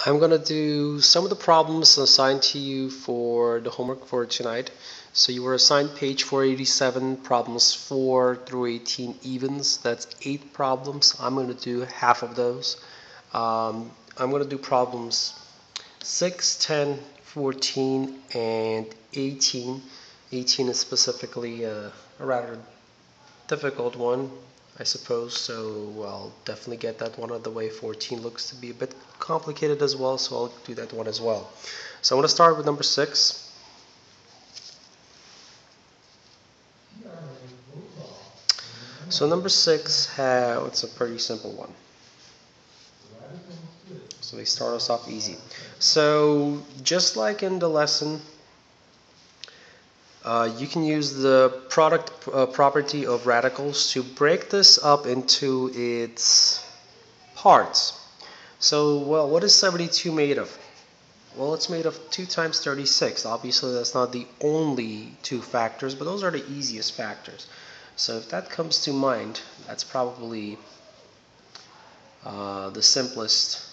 I'm gonna do some of the problems assigned to you for the homework for tonight. So you were assigned page 487, problems 4 through 18 evens. That's 8 problems. I'm gonna do half of those. I'm gonna do problems 6, 10, 14, and 18. 18 is specifically a rather difficult one, I suppose, so I'll definitely get that one out of the way. 14 looks to be a bit complicated as well, so I'll do that one as well. So I'm going to start with number 6. So number 6, it's a pretty simple one. So they start us off easy. So just like in the lesson, you can use the product property of radicals to break this up into its parts. So, well, what is 72 made of? Well, it's made of 2 times 36. Obviously, that's not the only two factors, but those are the easiest factors. So if that comes to mind, that's probably the simplest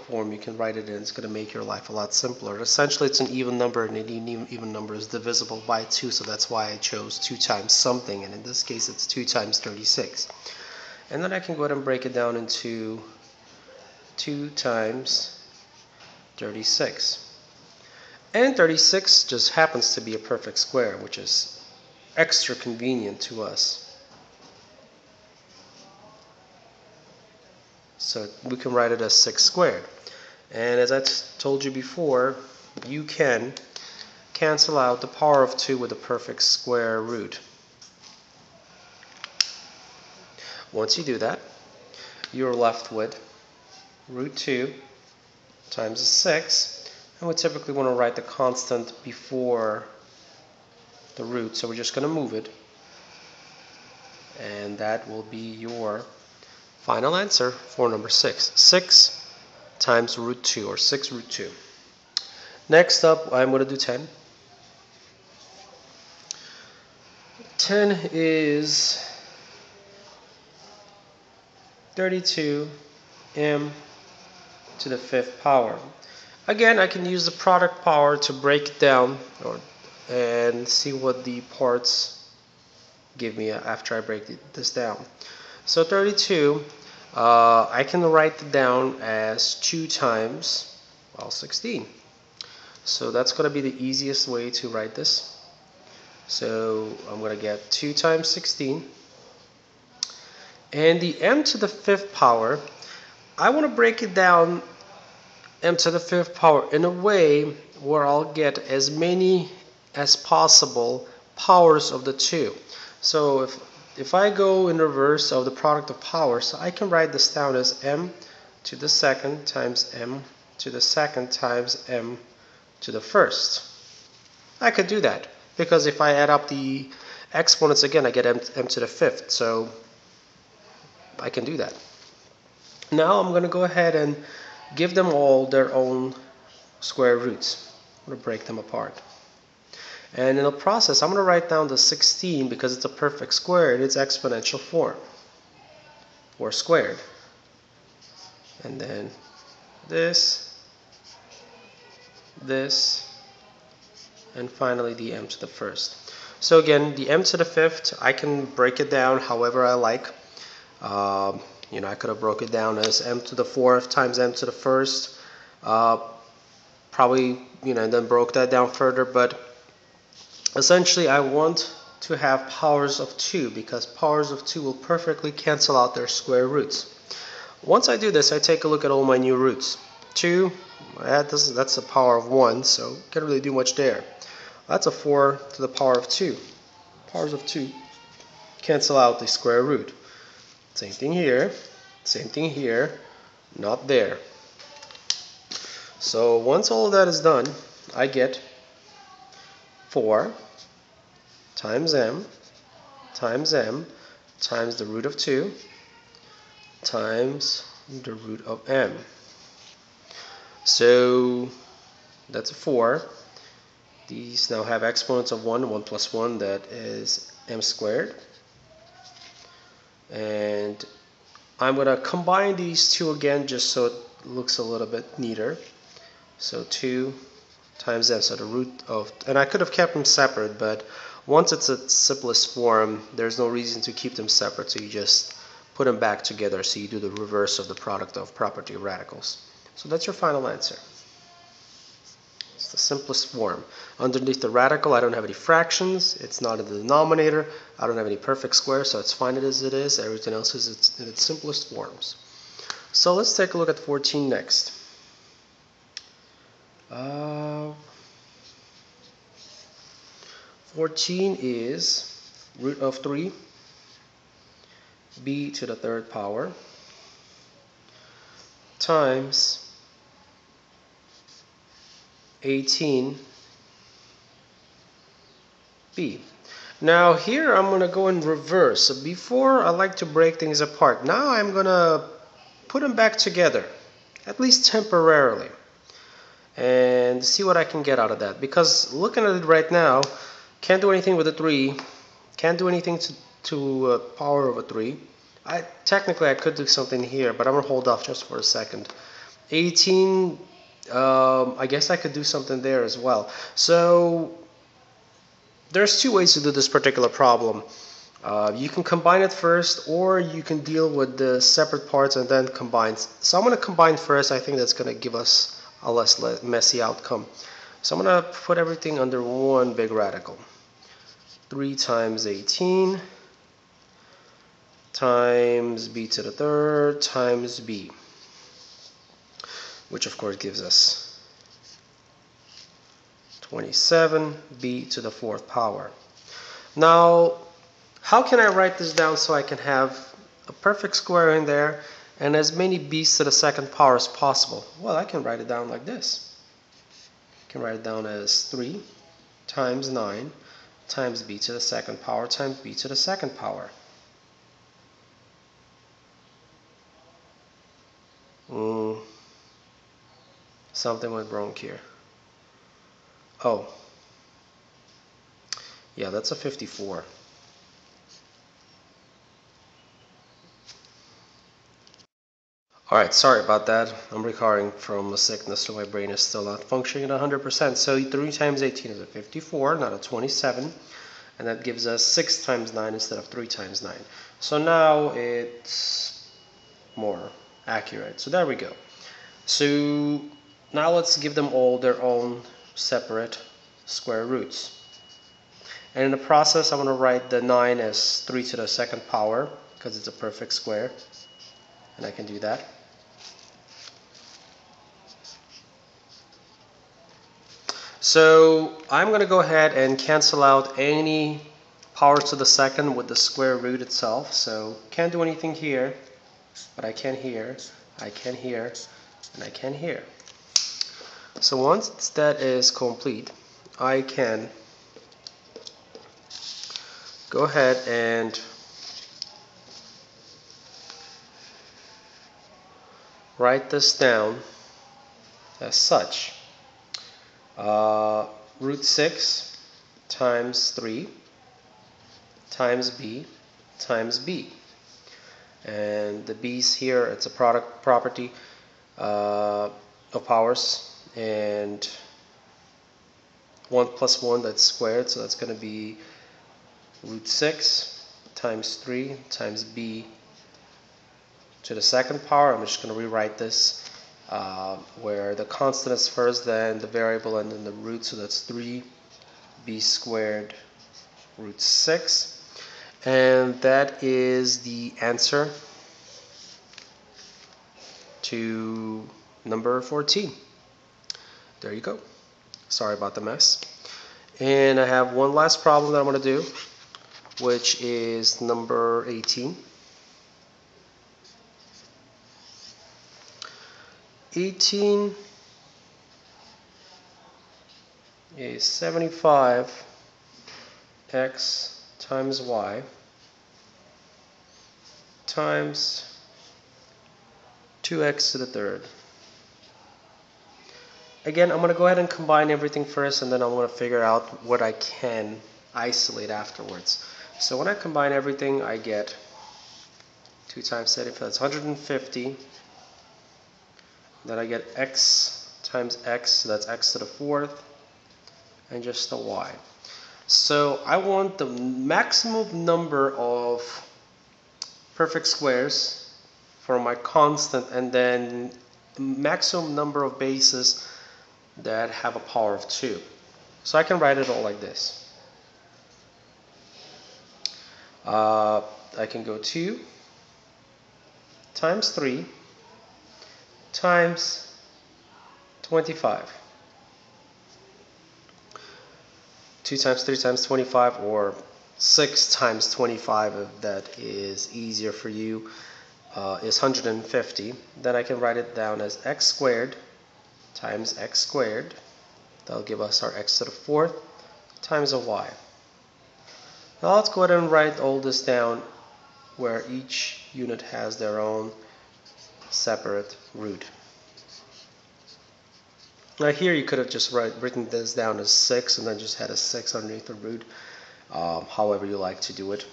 form you can write it in. It's going to make your life a lot simpler. Essentially, it's an even number, and an even number is divisible by 2, so that's why I chose 2 times something, and in this case, it's 2 times 36. And then I can go ahead and break it down into 2 times 36. And 36 just happens to be a perfect square, which is extra convenient to us. So we can write it as 6 squared. And as I told you before, you can cancel out the power of 2 with a perfect square root. Once you do that, you're left with root 2 times 6. And we typically want to write the constant before the root, so we're just going to move it. And that will be your final answer for number 6. 6 times root 2, or 6 root 2. Next up, I'm going to do 10. 10 is 32m to the 5th power. Again, I can use the product power to break it down and see what the parts give me after I break this down. So 32, I can write it down as 2 times, well, 16. So that's going to be the easiest way to write this. So I'm going to get 2 times 16. And the m to the 5th power, I want to break it down m to the 5th power in a way where I'll get as many as possible powers of the 2. So if I go in reverse of the product of powers, I can write this down as m to the 2nd times m to the 2nd times m to the 1st. I could do that because if I add up the exponents again, I get m to the 5th. So I can do that. Now I'm going to go ahead and give them all their own square roots. I'm going to break them apart. And in the process, I'm going to write down the 16 because it's a perfect square in its exponential form, or squared. And then this, and finally the m to the 1st. So again, the m to the 5th, I can break it down however I like. I could have broke it down as m to the 4th times m to the 1st. Probably, and then broke that down further, but essentially I want to have powers of 2 because powers of 2 will perfectly cancel out their square roots. Once I do this, I take a look at all my new roots. 2, that's a power of 1, so can't really do much there. That's a 4 to the power of 2. Powers of 2 cancel out the square root. Same thing here, not there. So once all of that is done, I get 4 times m times the root of 2 times the root of m. So that's a 4. These now have exponents of 1, 1 plus 1, that is m squared. And I'm going to combine these two again just so it looks a little bit neater. So 2 times m, so the root of, and I could have kept them separate, but once it's its simplest form, there's no reason to keep them separate, so you just put them back together, so you do the reverse of the product of property of radicals. So that's your final answer. It's the simplest form. Underneath the radical, I don't have any fractions, it's not in the denominator, I don't have any perfect squares, so it's fine as it is. Everything else is in its simplest forms. So let's take a look at 14 next. 14 is root of 3 b to the third power times 18 b. Now here I'm going to go in reverse. So before, I like to break things apart. Now I'm going to put them back together, at least temporarily, and see what I can get out of that. Because looking at it right now, can't do anything with a 3, can't do anything to power of a 3. Technically I could do something here, but I'm going to hold off just for a second. 18, I guess I could do something there as well. So there's two ways to do this particular problem. You can combine it first, or you can deal with the separate parts and then combine. So I'm going to combine first. I think that's going to give us a less messy outcome. So I'm going to put everything under one big radical. 3 times 18 times b to the third times b, which of course gives us 27b to the fourth power. Now, how can I write this down so I can have a perfect square in there and as many b's to the second power as possible? Well, I can write it down like this. I can write it down as 3 times 9 times b to the second power times b to the second power. Something went wrong here. Oh, yeah, that's a 54. Alright, sorry about that. I'm recovering from a sickness, so my brain is still not functioning at 100%. So 3 times 18 is a 54, not a 27. And that gives us 6 times 9 instead of 3 times 9. So now it's more accurate. So there we go. So now let's give them all their own separate square roots. And in the process, I'm going to write the 9 as 3 to the second power, because it's a perfect square. And I can do that. So I'm going to go ahead and cancel out any power to the second with the square root itself. So can't do anything here, but I can here, I can here, and I can here. So once that is complete, I can go ahead and write this down as such. Root 6 times 3 times b times b. And the b's here, it's a product property of powers, and 1 plus 1, that's squared, so that's going to be root 6 times 3 times b to the second power. I'm just going to rewrite this where the constant is first, then the variable, and then the root, so that's 3b squared root 6. And that is the answer to number 14. There you go. Sorry about the mess. And I have one last problem that I'm going to do, which is number 18. 18 is 75x times y times 2x to the third. Again, I'm going to go ahead and combine everything first, and then I'm going to figure out what I can isolate afterwards. So when I combine everything, I get 2 times 75, that's 150. Then I get x times x, so that's x to the fourth, and just a y. So I want the maximum number of perfect squares for my constant, and then maximum number of bases that have a power of 2. So I can write it all like this. I can go 2 times 3 times 25. 2 times 3 times 25, or 6 times 25 if that is easier for you, is 150. Then I can write it down as x squared times x squared. That'll give us our x to the fourth times a y. Now let's go ahead and write all this down where each unit has their own separate root. Now here you could have just written this down as 6 and then just had a 6 underneath the root, however you like to do it.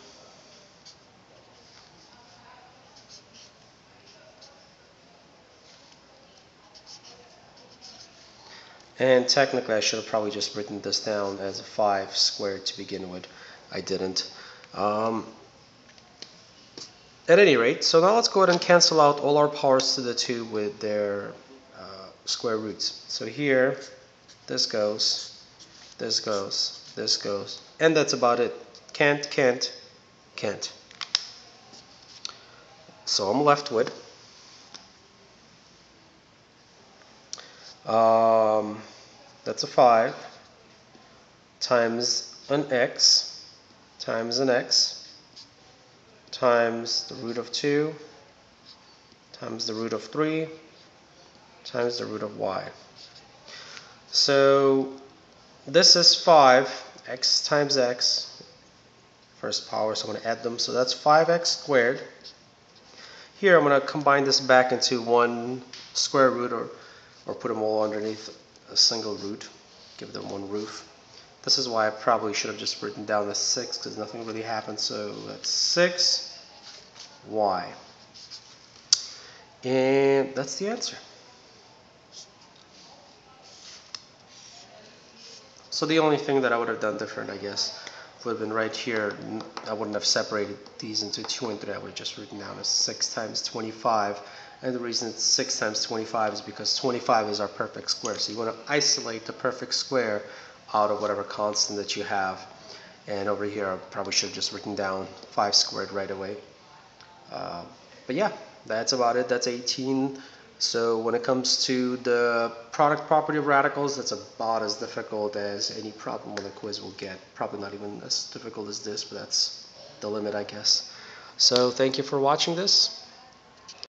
And technically I should have probably just written this down as a 5 squared to begin with. I didn't. At any rate, so now let's go ahead and cancel out all our powers to the 2 with their square roots. So here, this goes, this goes, this goes, and that's about it. Can't, can't, can't. So I'm left with that's a 5 times an x times an x times the root of 2 times the root of 3 times the root of y. So this is 5 x times x, first power, so I'm going to add them. So that's 5x squared. Here I'm going to combine this back into one square root, or put them all underneath a single root, give them one root. This is why I probably should have just written down the 6, because nothing really happened. So that's 6y. And that's the answer. So the only thing that I would have done different, I guess, would have been right here. I wouldn't have separated these into 2 and 3. I would have just written down as 6 times 25. And the reason it's 6 times 25 is because 25 is our perfect square. So you want to isolate the perfect square out of whatever constant that you have. And over here, I probably should have just written down 5 squared right away. But yeah, that's about it. That's 18. So when it comes to the product property of radicals, that's about as difficult as any problem on the quiz will get. Probably not even as difficult as this, but that's the limit, I guess. So thank you for watching this.